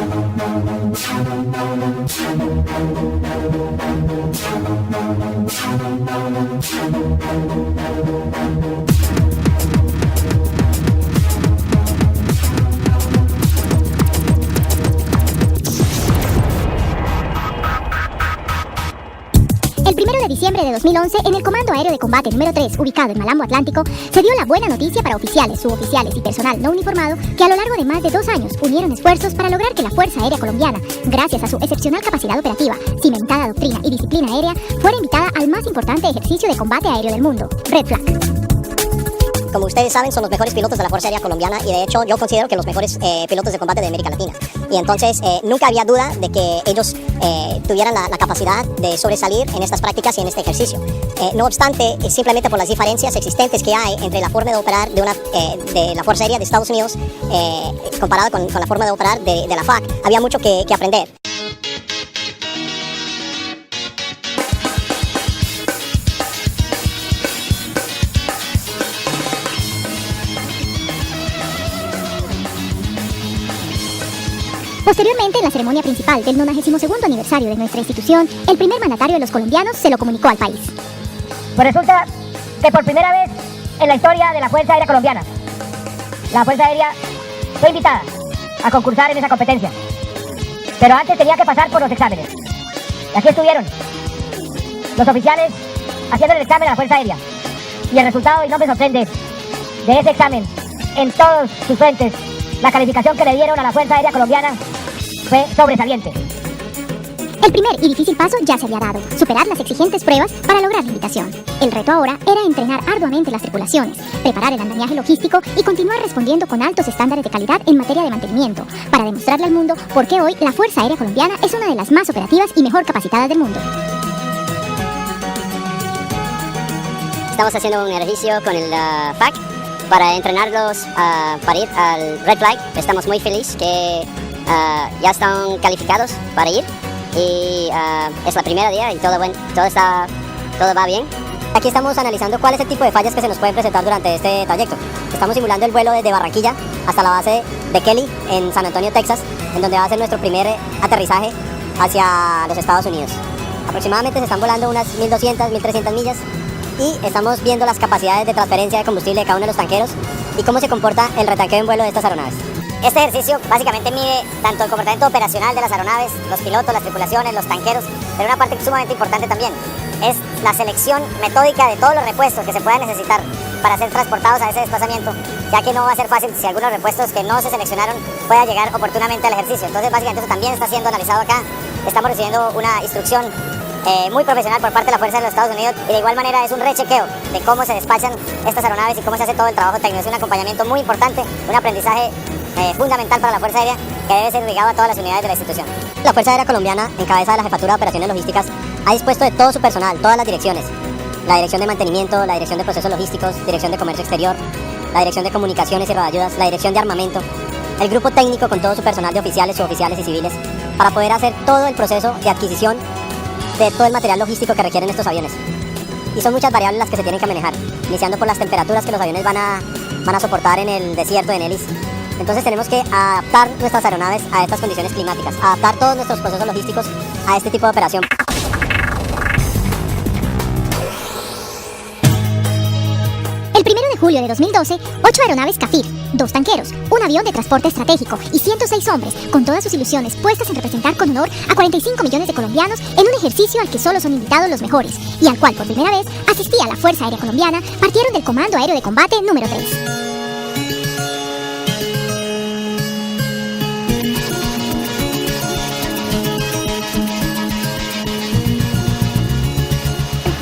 El 1 de diciembre de 2011, en el Comando Aéreo de Combate número 3, ubicado en Malambo Atlántico, se dio la buena noticia para oficiales, suboficiales y personal no uniformado que a lo largo de más de 2 años unieron esfuerzos para lograr que la Fuerza Aérea Colombiana, gracias a su excepcional capacidad operativa, cimentada doctrina y disciplina aérea, fuera invitada al más importante ejercicio de combate aéreo del mundo, Red Flag. Como ustedes saben, son los mejores pilotos de la Fuerza Aérea Colombiana y de hecho yo considero que los mejores pilotos de combate de América Latina. Y entonces nunca había duda de que ellos tuvieran la capacidad de sobresalir en estas prácticas y en este ejercicio. No obstante, simplemente por las diferencias existentes que hay entre la forma de operar de la Fuerza Aérea de Estados Unidos comparada con la forma de operar de la FAC, había mucho que aprender. Posteriormente, en la ceremonia principal del 92º aniversario de nuestra institución, el primer mandatario de los colombianos se lo comunicó al país. Pues resulta que por primera vez en la historia de la Fuerza Aérea Colombiana, la Fuerza Aérea fue invitada a concursar en esa competencia. Pero antes tenía que pasar por los exámenes. Y aquí estuvieron los oficiales haciendo el examen a la Fuerza Aérea. Y el resultado, y no me sorprende, de ese examen, en todos sus frentes, la calificación que le dieron a la Fuerza Aérea Colombiana fue sobresaliente. El primer y difícil paso ya se había dado, superar las exigentes pruebas para lograr la invitación. El reto ahora era entrenar arduamente las tripulaciones, preparar el andamiaje logístico y continuar respondiendo con altos estándares de calidad en materia de mantenimiento, para demostrarle al mundo por qué hoy la Fuerza Aérea Colombiana es una de las más operativas y mejor capacitadas del mundo. Estamos haciendo un ejercicio con el FAC para entrenarlos para ir al Red Flag. Estamos muy felices que ya están calificados para ir y es la primera día y todo va bien. Aquí estamos analizando cuál es el tipo de fallas que se nos pueden presentar durante este trayecto. Estamos simulando el vuelo desde Barranquilla hasta la base de Kelly en San Antonio, Texas, en donde va a ser nuestro primer aterrizaje hacia los Estados Unidos. Aproximadamente se están volando unas 1.200, 1.300 millas y estamos viendo las capacidades de transferencia de combustible de cada uno de los tanqueros y cómo se comporta el retanqueo en vuelo de estas aeronaves. Este ejercicio básicamente mide tanto el comportamiento operacional de las aeronaves, los pilotos, las tripulaciones, los tanqueros, pero una parte sumamente importante también es la selección metódica de todos los repuestos que se puedan necesitar para ser transportados a ese desplazamiento, ya que no va a ser fácil si algunos repuestos que no se seleccionaron puedan llegar oportunamente al ejercicio. Entonces básicamente eso también está siendo analizado acá. Estamos recibiendo una instrucción muy profesional por parte de la Fuerza de los Estados Unidos y de igual manera es un rechequeo de cómo se despachan estas aeronaves y cómo se hace todo el trabajo técnico. Es un acompañamiento muy importante, un aprendizaje fundamental para la Fuerza Aérea que debe ser ligado a todas las unidades de la institución. La Fuerza Aérea Colombiana, en cabeza de la Jefatura de Operaciones Logísticas, ha dispuesto de todo su personal, todas las direcciones: la Dirección de Mantenimiento, la Dirección de Procesos Logísticos, Dirección de Comercio Exterior, la Dirección de Comunicaciones y Rodayudas, la Dirección de Armamento, el grupo técnico con todo su personal de oficiales, suboficiales y civiles, para poder hacer todo el proceso de adquisición de todo el material logístico que requieren estos aviones. Y son muchas variables las que se tienen que manejar, iniciando por las temperaturas que los aviones van a soportar en el desierto de Nellis. Entonces tenemos que adaptar nuestras aeronaves a estas condiciones climáticas, adaptar todos nuestros procesos logísticos a este tipo de operación. El 1 de julio de 2012, 8 aeronaves CAFIR, 2 tanqueros, un avión de transporte estratégico y 106 hombres, con todas sus ilusiones puestas en representar con honor a 45 millones de colombianos en un ejercicio al que solo son invitados los mejores y al cual por primera vez asistía la Fuerza Aérea Colombiana, partieron del Comando Aéreo de Combate número 3.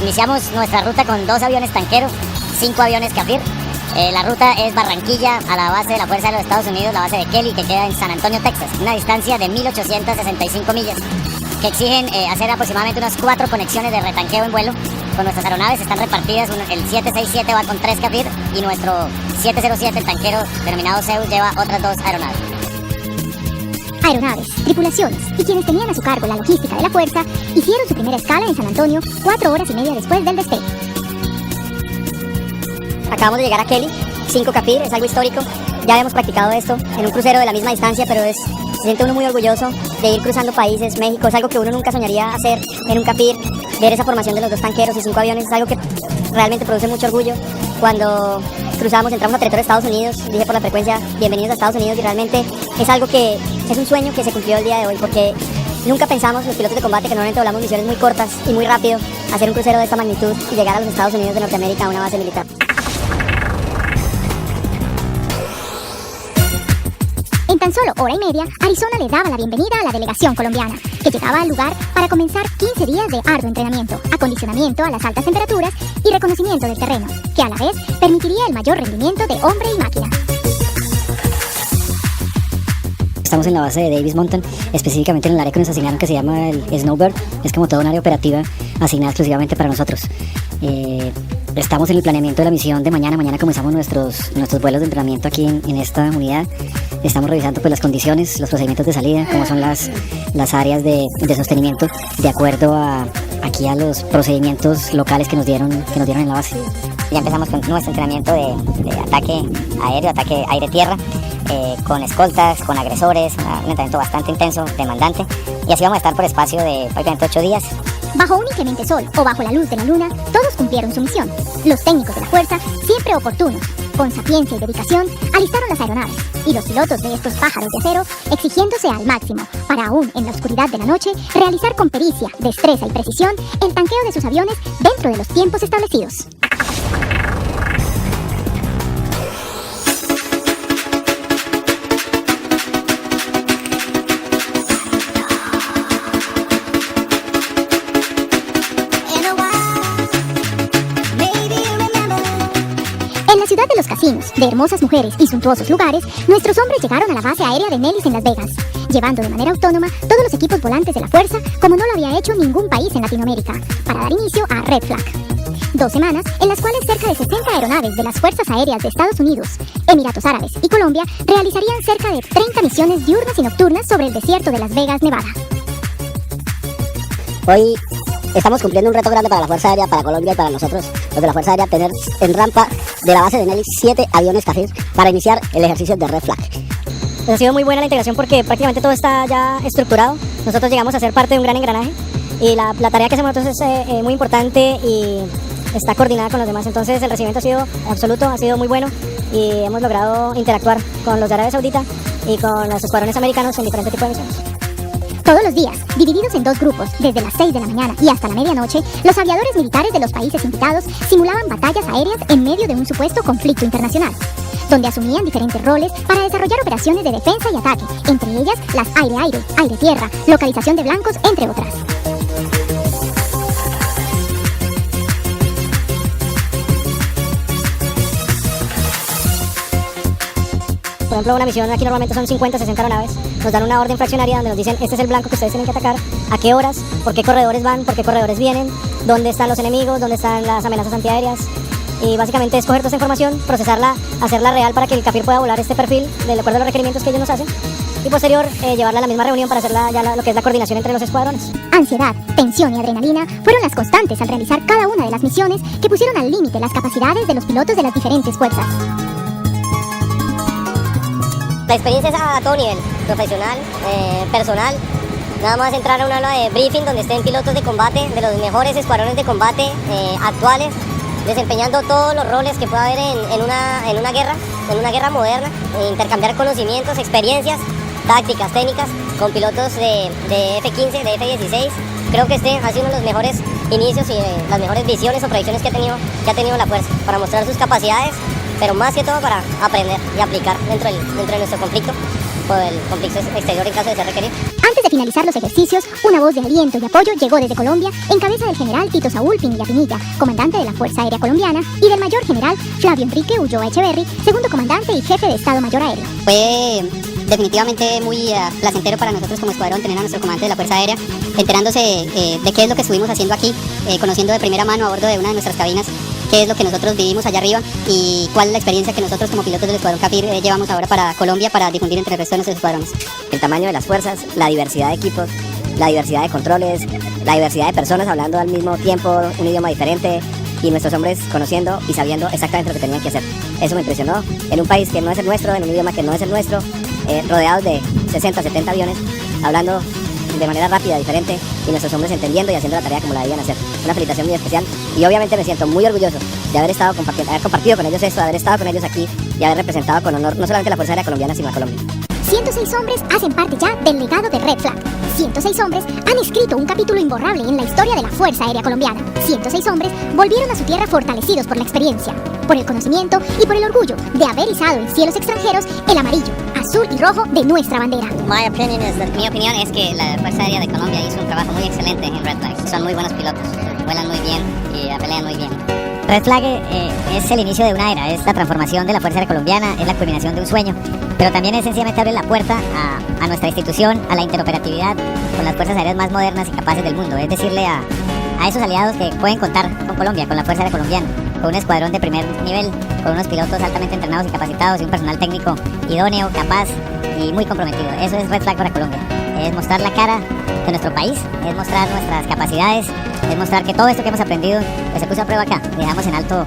Iniciamos nuestra ruta con 2 aviones tanqueros, 5 aviones CAFIR. La ruta es Barranquilla a la base de la Fuerza de los Estados Unidos, la base de Kelly, que queda en San Antonio, Texas. Una distancia de 1.865 millas, que exigen hacer aproximadamente unas 4 conexiones de retanqueo en vuelo. Con nuestras aeronaves están repartidas, el 767 va con 3 CAFIR y nuestro 707, el tanquero denominado Zeus, lleva otras 2 aeronaves. Aeronaves, tripulaciones y quienes tenían a su cargo la logística de la fuerza hicieron su primera escala en San Antonio 4 horas y media después del despegue. Acabamos de llegar a Kelly, 5 CAFIR, es algo histórico. Ya habíamos practicado esto en un crucero de la misma distancia, pero es Se siente uno muy orgulloso de ir cruzando países. México es algo que uno nunca soñaría hacer en un CAPIR. Ver esa formación de los 2 tanqueros y 5 aviones es algo que realmente produce mucho orgullo. Cuando cruzamos, entramos a territorio de Estados Unidos, dije por la frecuencia, bienvenidos a Estados Unidos, y realmente es algo que es un sueño que se cumplió el día de hoy, porque nunca pensamos, los pilotos de combate, que normalmente volamos misiones muy cortas y muy rápido, hacer un crucero de esta magnitud y llegar a los Estados Unidos de Norteamérica a una base militar. En tan solo hora y media, Arizona le daba la bienvenida a la delegación colombiana, que llegaba al lugar para comenzar 15 días de arduo entrenamiento, acondicionamiento a las altas temperaturas y reconocimiento del terreno, que a la vez permitiría el mayor rendimiento de hombre y máquina. Estamos en la base de Davis Mountain, específicamente en el área que nos asignaron, que se llama el Snowbird. Es como toda un área operativa asignada exclusivamente para nosotros. Estamos en el planeamiento de la misión de mañana. Mañana comenzamos nuestros vuelos de entrenamiento aquí en esta unidad. Estamos revisando pues las condiciones, los procedimientos de salida, cómo son las áreas de sostenimiento, de acuerdo a los procedimientos locales que nos dieron en la base. Ya empezamos con nuestro entrenamiento de ataque aéreo, ataque aire-tierra, con escoltas, con agresores, un entrenamiento bastante intenso, demandante, y así vamos a estar por espacio de prácticamente 8 días. Bajo un inclemente sol o bajo la luz de la luna, todos cumplieron su misión. Los técnicos de la fuerza, siempre oportunos, con sapiencia y dedicación, alistaron las aeronaves, y los pilotos de estos pájaros de acero, exigiéndose al máximo, para aún en la oscuridad de la noche, realizar con pericia, destreza y precisión el tanqueo de sus aviones dentro de los tiempos establecidos. En la ciudad de los casinos, de hermosas mujeres y suntuosos lugares, nuestros hombres llegaron a la base aérea de Nellis en Las Vegas, llevando de manera autónoma todos los equipos volantes de la fuerza, como no lo había hecho ningún país en Latinoamérica, para dar inicio a Red Flag. 2 semanas en las cuales cerca de 60 aeronaves de las Fuerzas Aéreas de Estados Unidos, Emiratos Árabes y Colombia realizarían cerca de 30 misiones diurnas y nocturnas sobre el desierto de Las Vegas, Nevada. Hoy estamos cumpliendo un reto grande para la Fuerza Aérea, para Colombia y para nosotros, los de la Fuerza Aérea, tener en rampa de la base de Nellis 7 aviones CAFIR para iniciar el ejercicio de Red Flag. Pues ha sido muy buena la integración porque prácticamente todo está ya estructurado. Nosotros llegamos a ser parte de un gran engranaje y la tarea que hacemos nosotros es muy importante y está coordinada con los demás. Entonces el recibimiento ha sido absoluto, ha sido muy bueno y hemos logrado interactuar con los de Arabia Saudita y con los escuadrones americanos en diferentes tipos de misiones. Todos los días, divididos en 2 grupos, desde las 6 de la mañana y hasta la medianoche, los aviadores militares de los países invitados simulaban batallas aéreas en medio de un supuesto conflicto internacional, donde asumían diferentes roles para desarrollar operaciones de defensa y ataque, entre ellas las aire-aire, aire-tierra, localización de blancos, entre otras. Por ejemplo, una misión aquí normalmente son 50, 60 aeronaves. Nos dan una orden fraccionaria donde nos dicen, este es el blanco que ustedes tienen que atacar, a qué horas, por qué corredores van, por qué corredores vienen, dónde están los enemigos, dónde están las amenazas antiaéreas. Y básicamente es coger toda esa información, procesarla, hacerla real para que el CAFIR pueda volar este perfil de acuerdo a los requerimientos que ellos nos hacen. Y posterior, llevarla a la misma reunión para hacer lo que es la coordinación entre los escuadrones. Ansiedad, tensión y adrenalina fueron las constantes al realizar cada una de las misiones que pusieron al límite las capacidades de los pilotos de las diferentes fuerzas. La experiencia es a todo nivel, profesional, personal. Nada más entrar a una aula de briefing donde estén pilotos de combate, de los mejores escuadrones de combate actuales, desempeñando todos los roles que pueda haber en una guerra moderna, intercambiar conocimientos, experiencias, tácticas, técnicas, con pilotos de F-15, de F-16. Creo que este ha sido uno de los mejores inicios y las mejores visiones o proyecciones que ha tenido la fuerza, para mostrar sus capacidades, pero más que todo para aprender y aplicar dentro de nuestro conflicto, o el conflicto exterior en caso de ser requerido. Antes de finalizar los ejercicios, una voz de aliento y apoyo llegó desde Colombia en cabeza del general Tito Saúl Pinilla Pinilla, comandante de la Fuerza Aérea Colombiana, y del mayor general Flavio Enrique Ulloa Echeverry, segundo comandante y jefe de Estado Mayor Aéreo. Fue definitivamente muy placentero para nosotros como escuadrón tener a nuestro comandante de la Fuerza Aérea enterándose de qué es lo que estuvimos haciendo aquí, conociendo de primera mano a bordo de una de nuestras cabinas qué es lo que nosotros vivimos allá arriba y cuál es la experiencia que nosotros como pilotos del escuadrón CAFIR llevamos ahora para Colombia para difundir entre el resto de nuestros escuadrones. El tamaño de las fuerzas, la diversidad de equipos, la diversidad de controles, la diversidad de personas hablando al mismo tiempo un idioma diferente y nuestros hombres conociendo y sabiendo exactamente lo que tenían que hacer. Eso me impresionó, en un país que no es el nuestro, en un idioma que no es el nuestro, rodeados de 60, 70 aviones, hablando de manera rápida, diferente, y nuestros hombres entendiendo y haciendo la tarea como la debían hacer. Una felicitación muy especial, y obviamente me siento muy orgulloso de haber compartido con ellos esto, de haber estado con ellos aquí y haber representado con honor no solamente la Fuerza Aérea Colombiana, sino a Colombia. 106 hombres hacen parte ya del legado de Red Flag. 106 hombres han escrito un capítulo imborrable en la historia de la Fuerza Aérea Colombiana. 106 hombres volvieron a su tierra fortalecidos por la experiencia, por el conocimiento y por el orgullo de haber izado en cielos extranjeros el amarillo, azul y rojo de nuestra bandera. Mi opinión es que la Fuerza Aérea de Colombia hizo un trabajo muy excelente en Red Flag. Son muy buenos pilotos, vuelan muy bien y pelean muy bien. Red Flag es el inicio de una era, es la transformación de la Fuerza Aérea Colombiana, es la culminación de un sueño, pero también es sencillamente abrir la puerta a nuestra institución, a la interoperatividad con las fuerzas aéreas más modernas y capaces del mundo. Es decirle a esos aliados que pueden contar con Colombia, con la Fuerza Aérea Colombiana, con un escuadrón de primer nivel, con unos pilotos altamente entrenados y capacitados y un personal técnico idóneo, capaz y muy comprometido. Eso es Red Flag para Colombia. Es mostrar la cara de nuestro país, es mostrar nuestras capacidades, es mostrar que todo esto que hemos aprendido pues, se puso a prueba acá. Dejamos en alto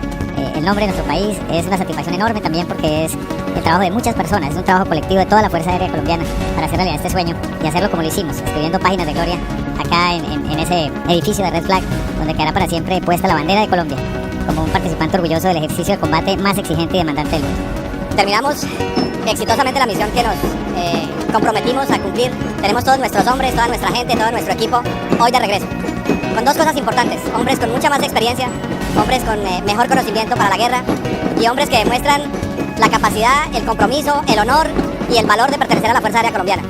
el nombre de nuestro país. Es una satisfacción enorme también porque es el trabajo de muchas personas, es un trabajo colectivo de toda la Fuerza Aérea Colombiana para hacer realidad este sueño y hacerlo como lo hicimos, escribiendo páginas de gloria acá en ese edificio de Red Flag, donde quedará para siempre puesta la bandera de Colombia como un participante orgulloso del ejercicio de combate más exigente y demandante del mundo. Terminamos exitosamente la misión que nos comprometimos a cumplir. Tenemos todos nuestros hombres, toda nuestra gente, todo nuestro equipo hoy de regreso, con dos cosas importantes: hombres con mucha más experiencia, hombres con mejor conocimiento para la guerra y hombres que demuestran la capacidad, el compromiso, el honor y el valor de pertenecer a la Fuerza Aérea Colombiana.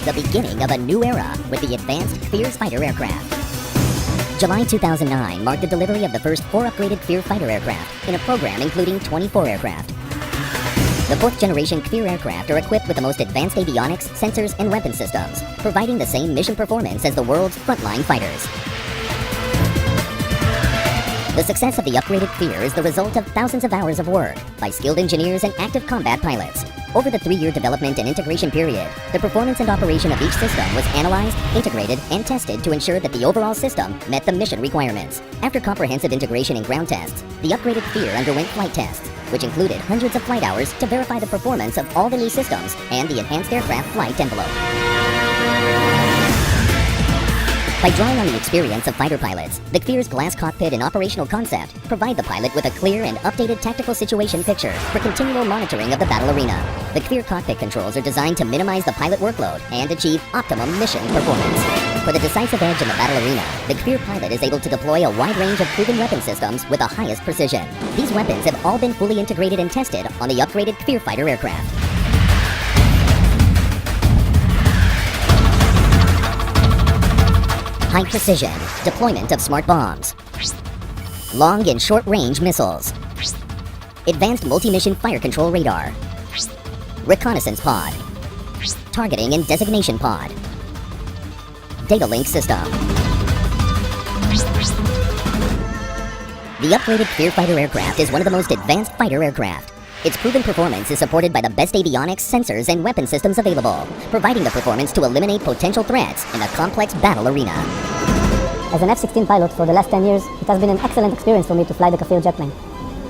the beginning of a new era with the advanced Fear fighter aircraft. July 2009 marked the delivery of the first 4 upgraded Fear fighter aircraft in a program including 24 aircraft. The 4th generation Fear aircraft are equipped with the most advanced avionics, sensors, and weapon systems, providing the same mission performance as the world's frontline fighters. The success of the upgraded Fear is the result of thousands of hours of work by skilled engineers and active combat pilots. Over the 3-year development and integration period, the performance and operation of each system was analyzed, integrated, and tested to ensure that the overall system met the mission requirements. After comprehensive integration and ground tests, the upgraded Fear underwent flight tests, which included hundreds of flight hours to verify the performance of all the new systems and the enhanced aircraft flight envelope. By drawing on the experience of fighter pilots, the Fear's glass cockpit and operational concept provide the pilot with a clear and updated tactical situation picture for continual monitoring of the battle arena. The Fear cockpit controls are designed to minimize the pilot workload and achieve optimum mission performance. For the decisive edge in the battle arena, the Fear pilot is able to deploy a wide range of proven weapon systems with the highest precision. These weapons have all been fully integrated and tested on the upgraded Fear fighter aircraft. High precision, deployment of smart bombs. Long and short-range missiles. Advanced multi-mission fire control radar. Reconnaissance pod. Targeting and designation pod. Data link system. The upgraded Fear fighter aircraft is one of the most advanced fighter aircraft. Its proven performance is supported by the best avionics, sensors, and weapon systems available, providing the performance to eliminate potential threats in a complex battle arena. As an F-16 pilot for the last 10 years, it has been an excellent experience for me to fly the Kafir jet plane.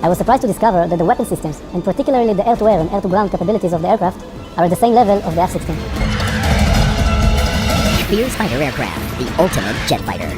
I was surprised to discover that the weapon systems, and particularly the air-to-air and air-to-ground capabilities of the aircraft, are at the same level of the F-16. Fear's fighter aircraft, the ultimate jet fighter.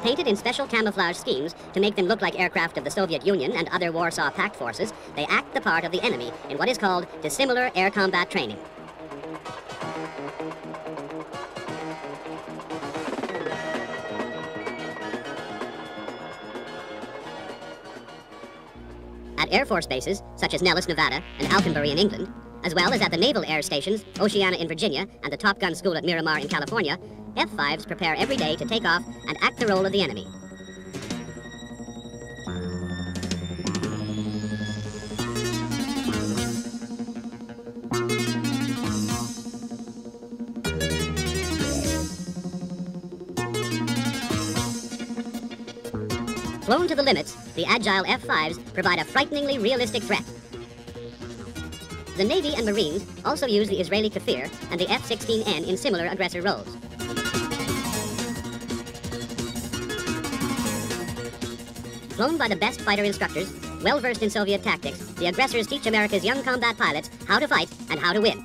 Painted in special camouflage schemes to make them look like aircraft of the Soviet Union and other Warsaw Pact forces, they act the part of the enemy in what is called dissimilar air combat training. At Air Force bases, such as Nellis, Nevada, and Alconbury in England, as well as at the naval air stations, Oceana in Virginia, and the Top Gun School at Miramar in California, F-5s prepare every day to take off and act the role of the enemy. Flown to the limits, the agile F-5s provide a frighteningly realistic threat. The Navy and Marines also use the Israeli Kafir and the F-16N in similar aggressor roles. Flown by the best fighter instructors, well-versed in Soviet tactics, the aggressors teach America's young combat pilots how to fight and how to win.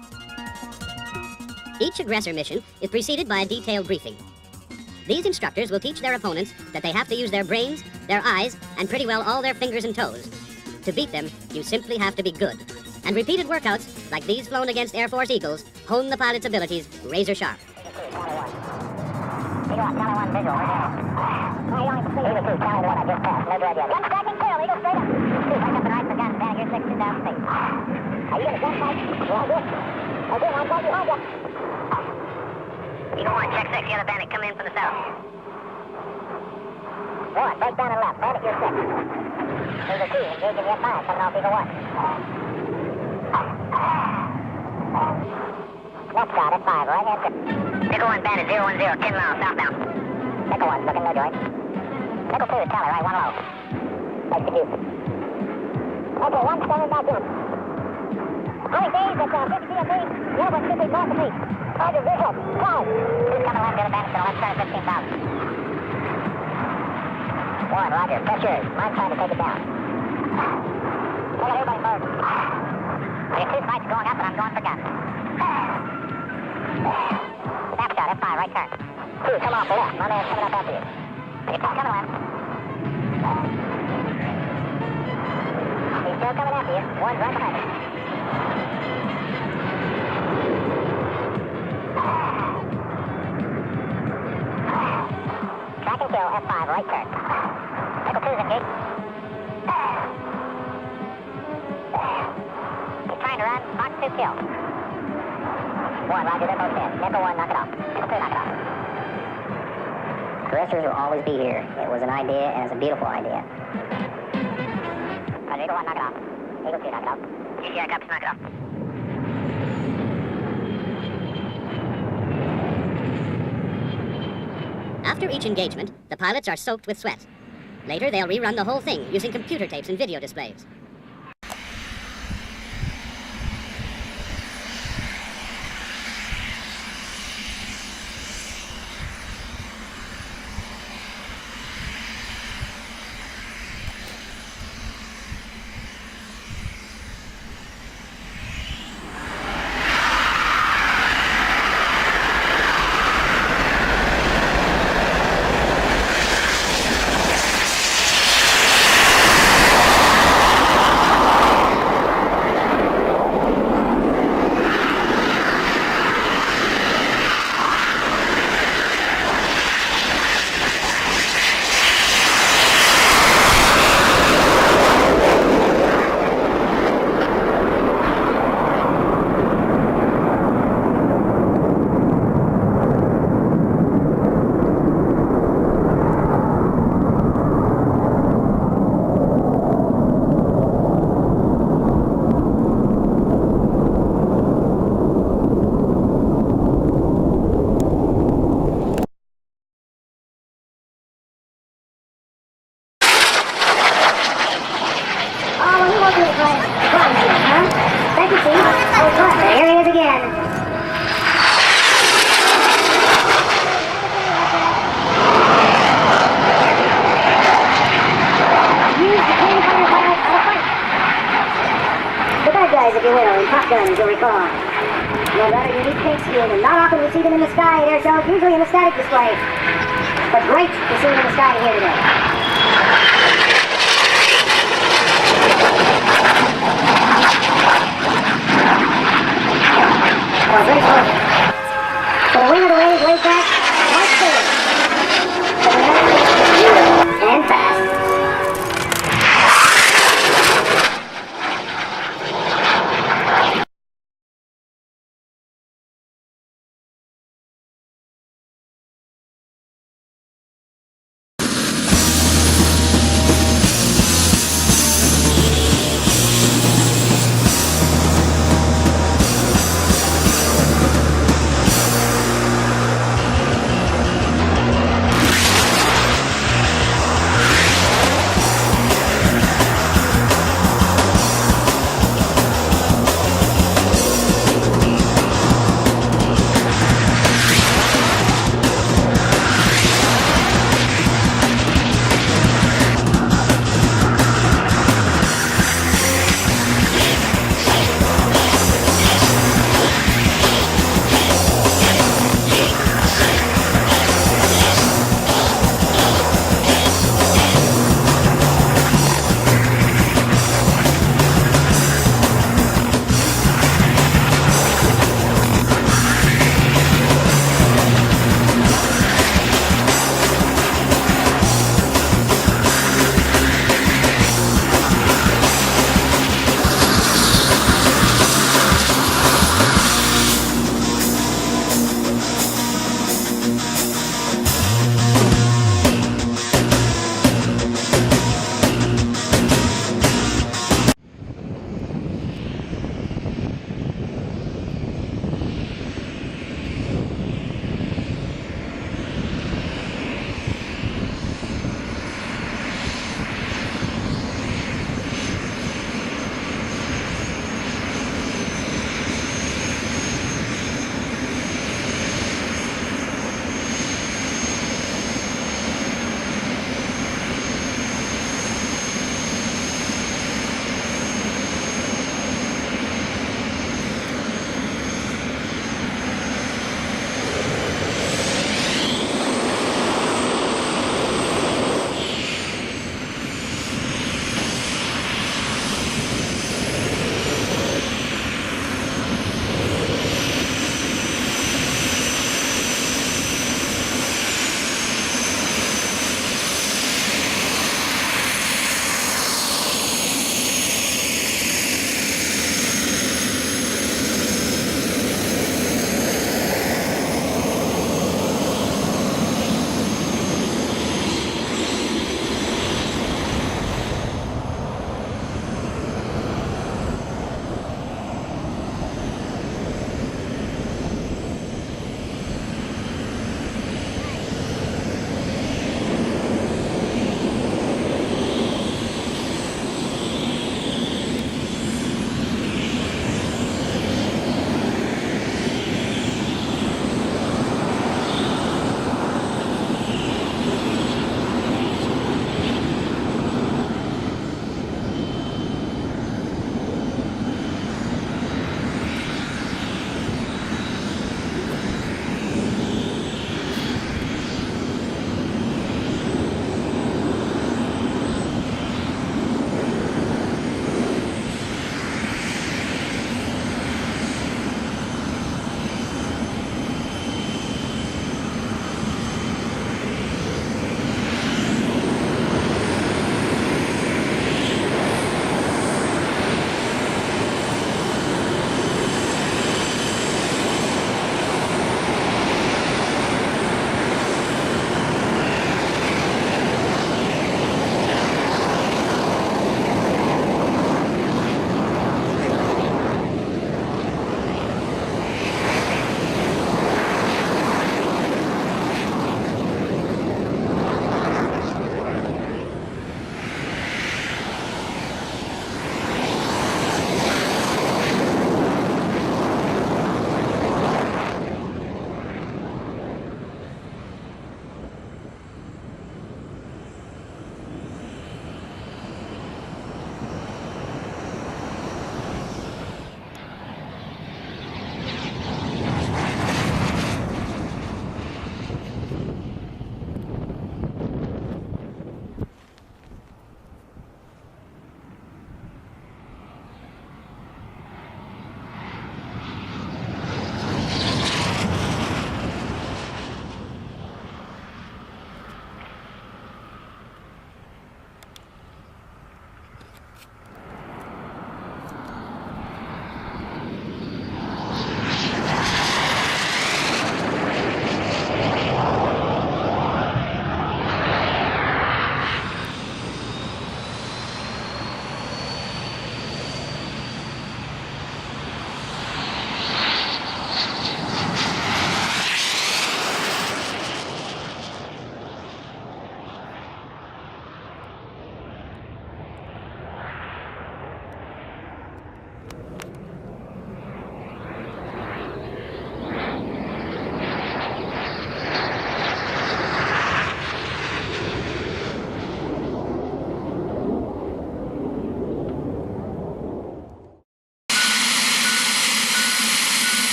Each aggressor mission is preceded by a detailed briefing. These instructors will teach their opponents that they have to use their brains, their eyes, and pretty well all their fingers and toes. To beat them, you simply have to be good. And repeated workouts, like these flown against Air Force Eagles, hone the pilot's abilities razor sharp. Eagle 1, check 6. You have a bandit coming in from the south. One, break down and left. Bandit, you're 6. Eagle 2, engaging the F5 coming off Eagle 1. Left shot, F5, right hand. Nickel 1 bandit, 010, 10 miles, southbound. Nickel 1, looking no joint. Nickel 2 is Charlie, right, 1 low. Nice to you. Nickel 1, standing back in. Running days at 50 feet of me. The other one should be north of me. Roger, visual. Climb. Who's coming left, the other bandit's going to left turn at 15,000. 1, roger, pressure. Mine's trying to take it down. Look at everybody move. Your 2 sights going up and I'm going for guns. Snapshot, F5, right turn. 2, come off the left. My man's coming up after you. Your 2 coming left. He's still coming after you. 1's right behind you. Track and kill, F5, right turn. Nickel 2's engaged. He's trying to run. Fox 2 kill. 1, roger, they're both dead. Nickel 1, knock it off. Nickel 2, knock it off. Aggressors will always be here. It was an idea, and it's a beautiful idea. Roger, Eagle 1, knock it off. Eagle 2, knock it off. GCI, copy, knock it off. After each engagement, the pilots are soaked with sweat. Later, they'll rerun the whole thing using computer tapes and video displays. If you will, in Top Guns, you'll recall. No rather unique paint scheme, and not often we see them in the sky at air shows, usually in a static display. But great to see them in the sky here today. Well, great work. So the wing of the wave, way back, right there. And fast.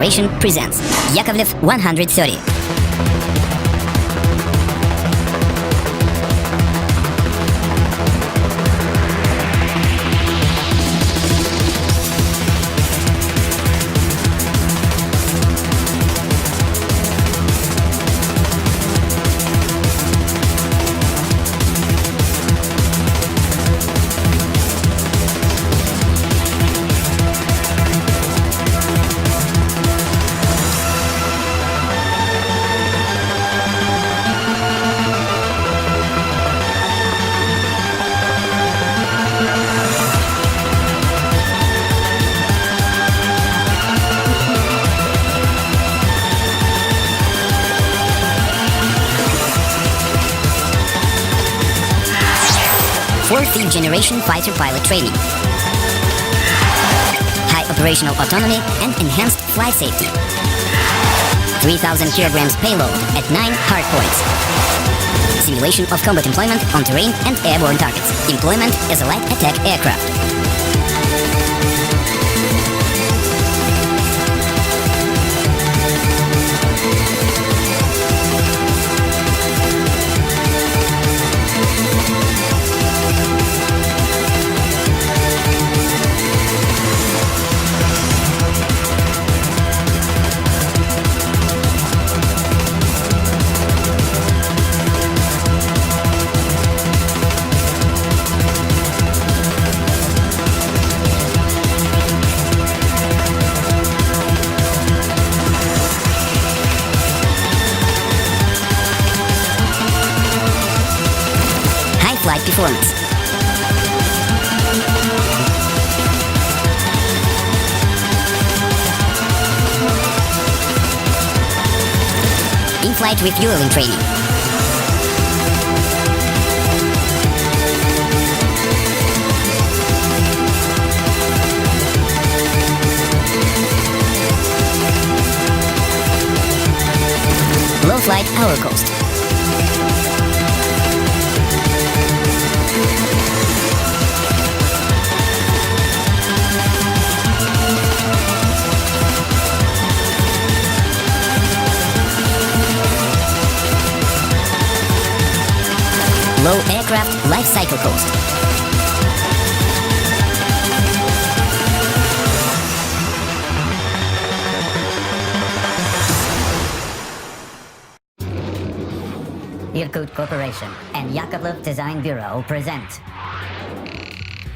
Generation presents Yakovlev 130. Fourth generation fighter pilot training. High operational autonomy and enhanced flight safety. 3,000 kilograms payload at 9 hard points. Simulation of combat employment on terrain and airborne targets. Employment as a light attack aircraft. Flight performance. In-flight refueling training. Low flight hour cost. Low aircraft life cycle cost. Irkut Corporation and Yakovlev Design Bureau present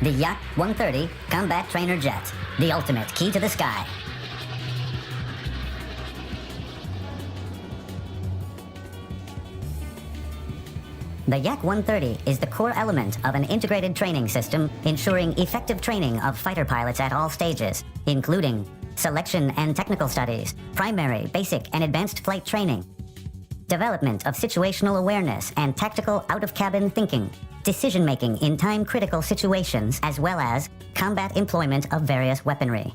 the Yak-130 Combat Trainer Jet, the ultimate key to the sky. The Yak-130 is the core element of an integrated training system ensuring effective training of fighter pilots at all stages, including selection and technical studies, primary, basic, and advanced flight training, development of situational awareness and tactical out-of-cabin thinking, decision-making in time-critical situations, as well as combat employment of various weaponry.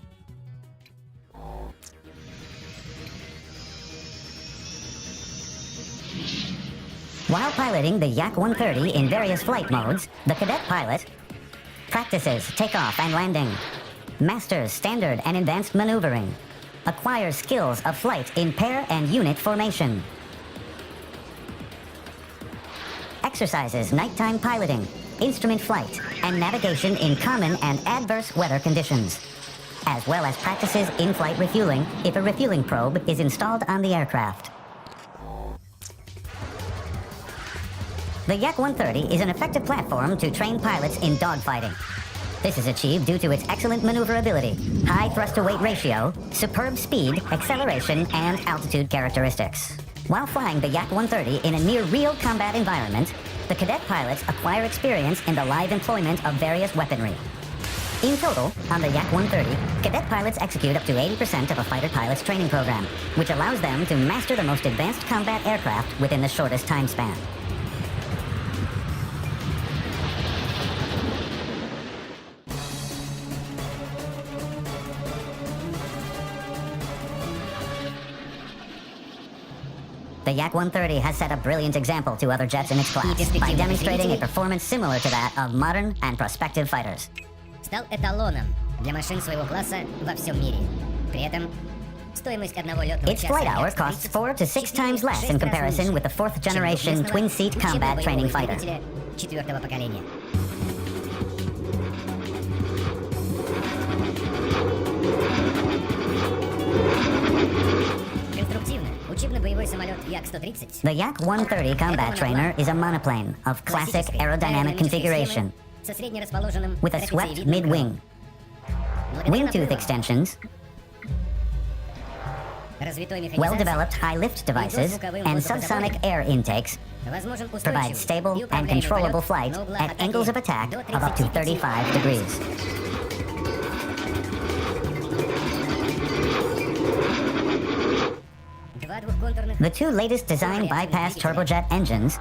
While piloting the Yak-130 in various flight modes, the cadet pilot practices takeoff and landing, masters standard and advanced maneuvering, acquires skills of flight in pair and unit formation, exercises nighttime piloting, instrument flight, and navigation in common and adverse weather conditions, as well as practices in-flight refueling if a refueling probe is installed on the aircraft. The Yak-130 is an effective platform to train pilots in dogfighting. This is achieved due to its excellent maneuverability, high thrust-to-weight ratio, superb speed, acceleration, and altitude characteristics. While flying the Yak-130 in a near-real combat environment, the cadet pilots acquire experience in the live employment of various weaponry. In total, on the Yak-130, cadet pilots execute up to 80% of a fighter pilot's training program, which allows them to master the most advanced combat aircraft within the shortest time span. The Yak-130 has set a brilliant example to other jets in its class by demonstrating a performance similar to that of modern and prospective fighters. Стал эталоном для машин своего класса во всем мире. При этом Its flight hour costs 4 to 6 times less in comparison with the 4th generation twin-seat combat training fighter. The Yak-130 combat trainer is a monoplane of classic aerodynamic configuration with a swept mid-wing, wingtooth extensions, well-developed high-lift devices, and subsonic air intakes provide stable and controllable flight at angles of attack of up to 35 degrees. The 2 latest design bypass turbojet engines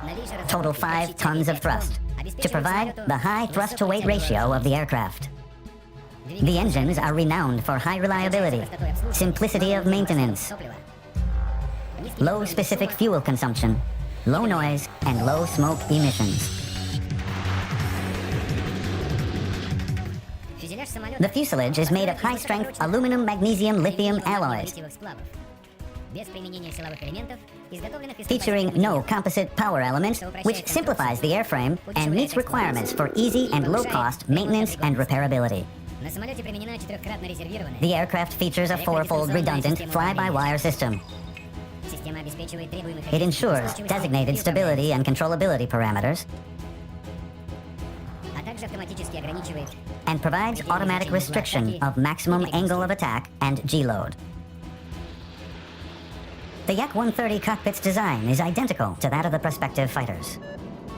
total 5 tons of thrust to provide the high thrust-to-weight ratio of the aircraft. The engines are renowned for high reliability, simplicity of maintenance, low specific fuel consumption, low noise, and low smoke emissions. The fuselage is made of high-strength aluminum, magnesium, lithium alloys, featuring no composite power element, which simplifies the airframe and meets requirements for easy and low-cost maintenance and repairability. The aircraft features a 4-fold redundant fly-by-wire system. It ensures designated stability and controllability parameters and provides automatic restriction of maximum angle of attack and G-load. The Yak-130 cockpit's design is identical to that of the prospective fighters.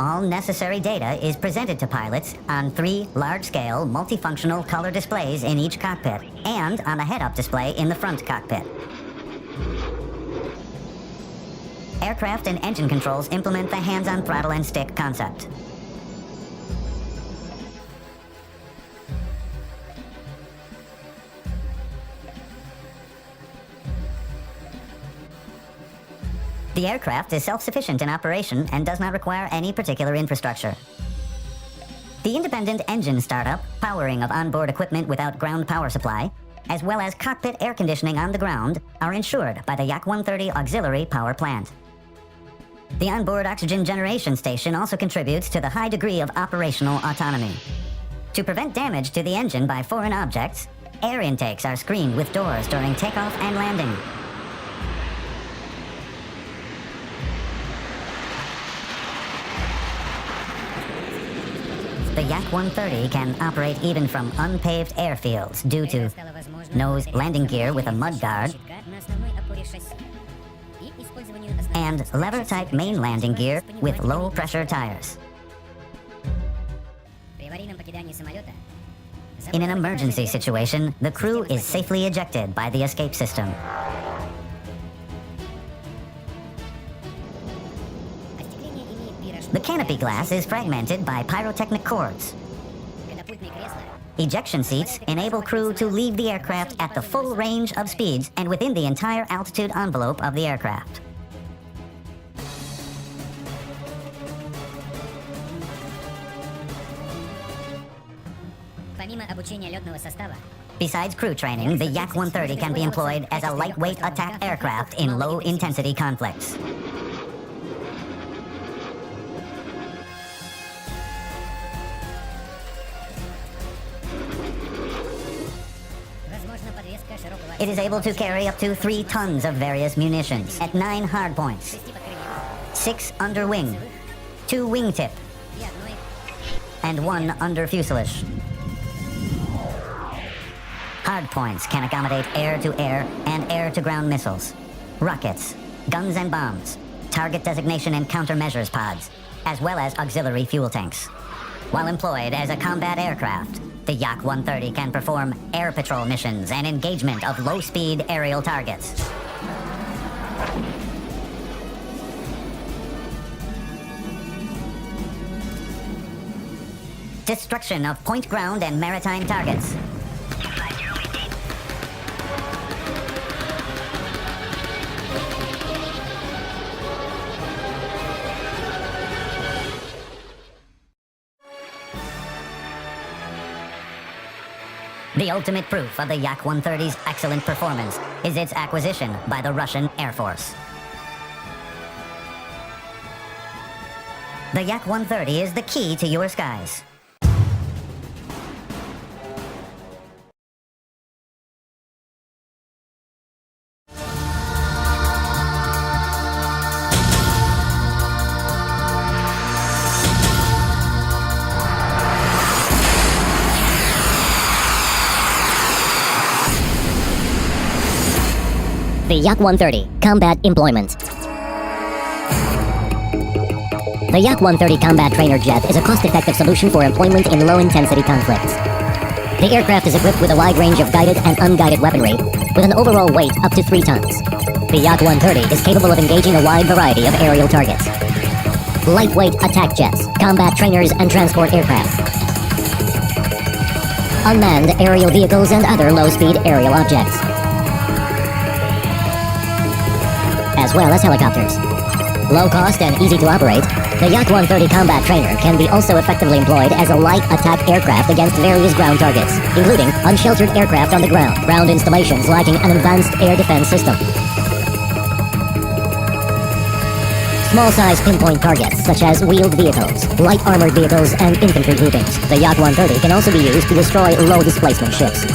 All necessary data is presented to pilots on 3 large-scale, multifunctional color displays in each cockpit and on a head-up display in the front cockpit. Aircraft and engine controls implement the hands-on throttle and stick concept. The aircraft is self-sufficient in operation and does not require any particular infrastructure. The independent engine startup, powering of onboard equipment without ground power supply, as well as cockpit air conditioning on the ground, are ensured by the Yak-130 Auxiliary Power Plant. The onboard oxygen generation station also contributes to the high degree of operational autonomy. To prevent damage to the engine by foreign objects, air intakes are screened with doors during takeoff and landing. The Yak-130 can operate even from unpaved airfields due to nose landing gear with a mud guard and lever-type main landing gear with low-pressure tires. In an emergency situation, the crew is safely ejected by the escape system. The canopy glass is fragmented by pyrotechnic cords. Ejection seats enable crew to leave the aircraft at the full range of speeds and within the entire altitude envelope of the aircraft. Besides crew training, the Yak-130 can be employed as a lightweight attack aircraft in low-intensity conflicts. It is able to carry up to 3 tons of various munitions at 9 hardpoints, 6 under wing, 2 wingtip, and 1 under fuselage. Hardpoints can accommodate air-to-air and air-to-ground missiles, rockets, guns and bombs, target designation and countermeasures pods, as well as auxiliary fuel tanks. While employed as a combat aircraft, the Yak-130 can perform air patrol missions and engagement of low-speed aerial targets. Destruction of point ground and maritime targets. The ultimate proof of the Yak-130's excellent performance is its acquisition by the Russian Air Force. The Yak-130 is the key to your skies. The Yak-130 Combat Employment. The Yak-130 Combat Trainer Jet is a cost-effective solution for employment in low-intensity conflicts. The aircraft is equipped with a wide range of guided and unguided weaponry, with an overall weight up to 3 tons. The Yak-130 is capable of engaging a wide variety of aerial targets. Lightweight attack jets, combat trainers, and transport aircraft. Unmanned aerial vehicles and other low-speed aerial objects, as well as helicopters. Low cost and easy to operate, the Yak-130 Combat Trainer can be also effectively employed as a light attack aircraft against various ground targets, including unsheltered aircraft on the ground installations lacking an advanced air defense system. Small-size pinpoint targets such as wheeled vehicles, light armored vehicles, and infantry groupings. The Yak-130 can also be used to destroy low-displacement ships.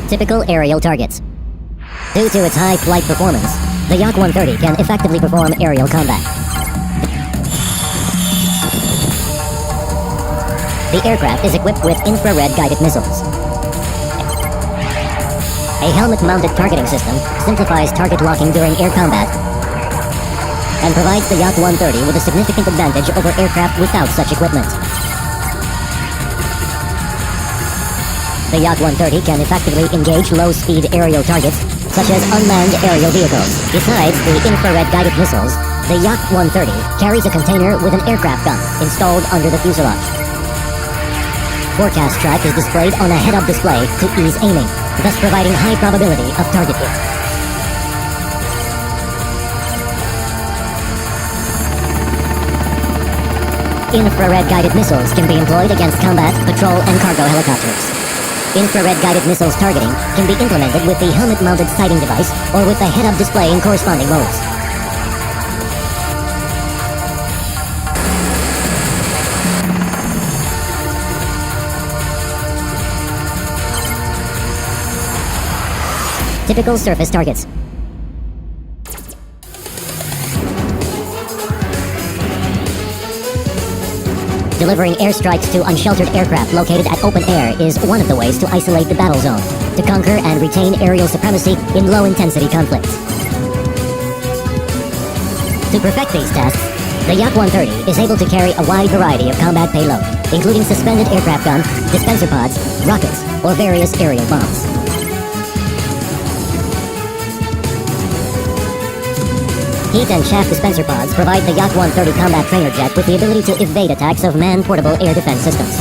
Typical aerial targets. Due to its high flight performance, the Yak-130 can effectively perform aerial combat. The aircraft is equipped with infrared guided missiles. A helmet-mounted targeting system simplifies target locking during air combat and provides the Yak-130 with a significant advantage over aircraft without such equipment. The Yak-130 can effectively engage low-speed aerial targets, such as unmanned aerial vehicles. Besides the infrared-guided missiles, the Yak-130 carries a container with an aircraft gun installed under the fuselage. Forecast track is displayed on a head-up display to ease aiming, thus providing high probability of target hit. Infrared-guided missiles can be employed against combat, patrol, and cargo helicopters. Infrared-guided missiles targeting can be implemented with the helmet-mounted sighting device or with the head-up display in corresponding modes. Typical surface targets. Delivering airstrikes to unsheltered aircraft located at open air is one of the ways to isolate the battle zone, to conquer and retain aerial supremacy in low-intensity conflicts. To perfect these tasks, the Yak-130 is able to carry a wide variety of combat payload, including suspended aircraft gun, dispenser pods, rockets, or various aerial bombs. Heat and shaft dispenser pods provide the Yak-130 Combat Trainer Jet with the ability to evade attacks of man-portable air defense systems.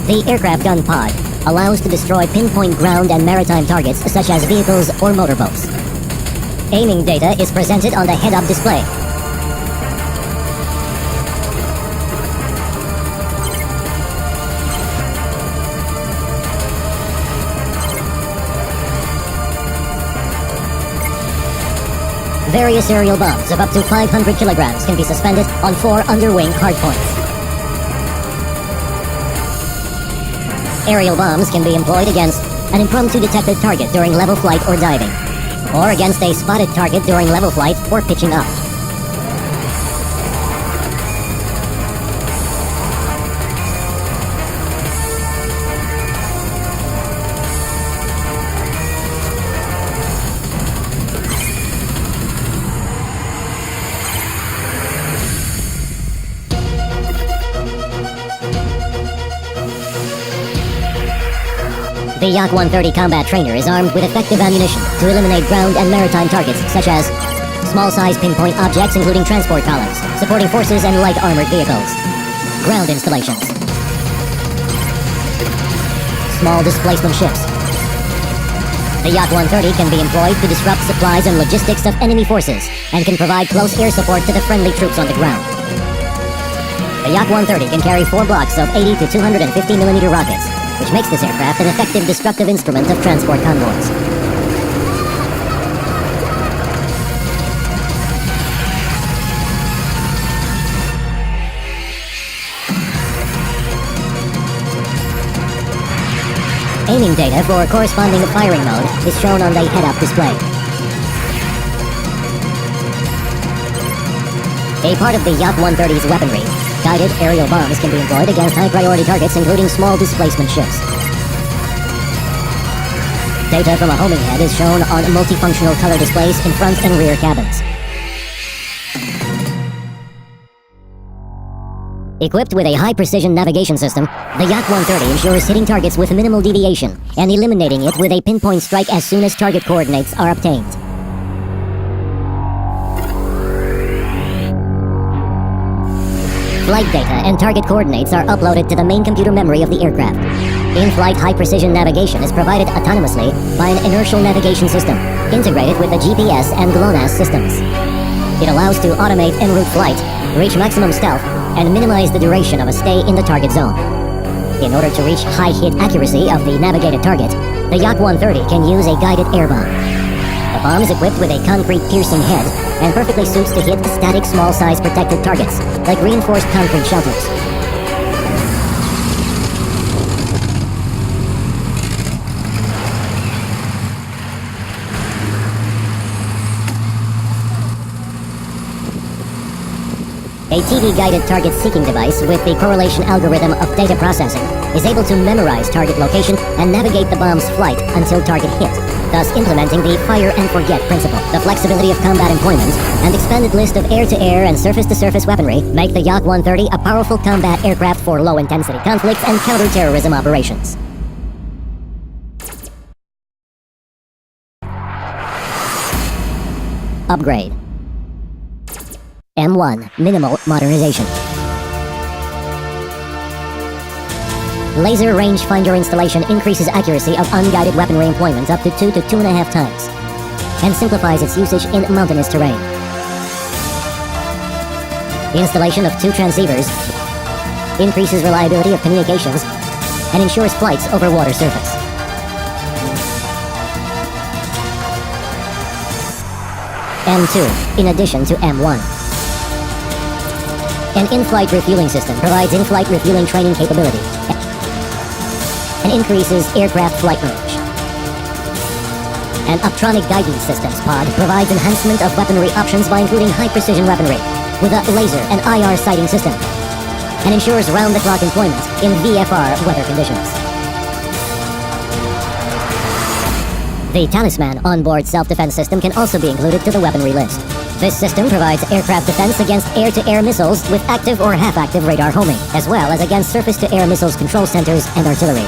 The aircraft gun pod allows to destroy pinpoint ground and maritime targets such as vehicles or motorboats. Aiming data is presented on the head-up display. Various aerial bombs of up to 500 kilograms can be suspended on 4 underwing hardpoints. Aerial bombs can be employed against an impromptu detected target during level flight or diving, or against a spotted target during level flight or pitching up. The Yak-130 combat trainer is armed with effective ammunition to eliminate ground and maritime targets, such as small-size pinpoint objects including transport columns, supporting forces and light armored vehicles, ground installations, small displacement ships. The Yak-130 can be employed to disrupt supplies and logistics of enemy forces and can provide close air support to the friendly troops on the ground. The Yak-130 can carry 4 blocks of 80 to 250 millimeter rockets, which makes this aircraft an effective destructive instrument of transport convoys. Aiming data for corresponding firing mode is shown on the head-up display. A part of the Yak-130's weaponry, guided aerial bombs can be employed against high-priority targets, including small displacement ships. Data from a homing head is shown on multifunctional color displays in front and rear cabins. Equipped with a high-precision navigation system, the Yak-130 ensures hitting targets with minimal deviation and eliminating it with a pinpoint strike as soon as target coordinates are obtained. Flight data and target coordinates are uploaded to the main computer memory of the aircraft. In-flight high-precision navigation is provided autonomously by an inertial navigation system, integrated with the GPS and GLONASS systems. It allows to automate en route flight, reach maximum stealth, and minimize the duration of a stay in the target zone. In order to reach high hit accuracy of the navigated target, the Yak-130 can use a guided air bomb. The bomb is equipped with a concrete piercing head and perfectly suits to hit static small-size protected targets, like reinforced concrete shelters. A TV-guided target seeking device with the correlation algorithm of data processing is able to memorize target location and navigate the bomb's flight until target hit, thus implementing the fire and forget principle. The flexibility of combat employment and expanded list of air-to-air and surface-to-surface weaponry make the Yak-130 a powerful combat aircraft for low-intensity conflicts and counter-terrorism operations. Upgrade. M1 Minimal Modernization. Laser rangefinder installation increases accuracy of unguided weaponry employment up to 2 to 2.5 times and simplifies its usage in mountainous terrain. Installation of 2 transceivers increases reliability of communications and ensures flights over water surface. M2 in addition to M1. An in-flight refueling system provides in-flight refueling training capability and increases aircraft flight range. An optronic guidance systems pod provides enhancement of weaponry options by including high-precision weaponry with a laser and IR sighting system and ensures round-the-clock employment in VFR weather conditions. The Talisman onboard self-defense system can also be included to the weaponry list. This system provides aircraft defense against air-to-air missiles with active or half-active radar homing, as well as against surface-to-air missiles control centers and artillery.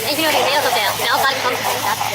Ingenieurgewehr, so der Aufwand kommt.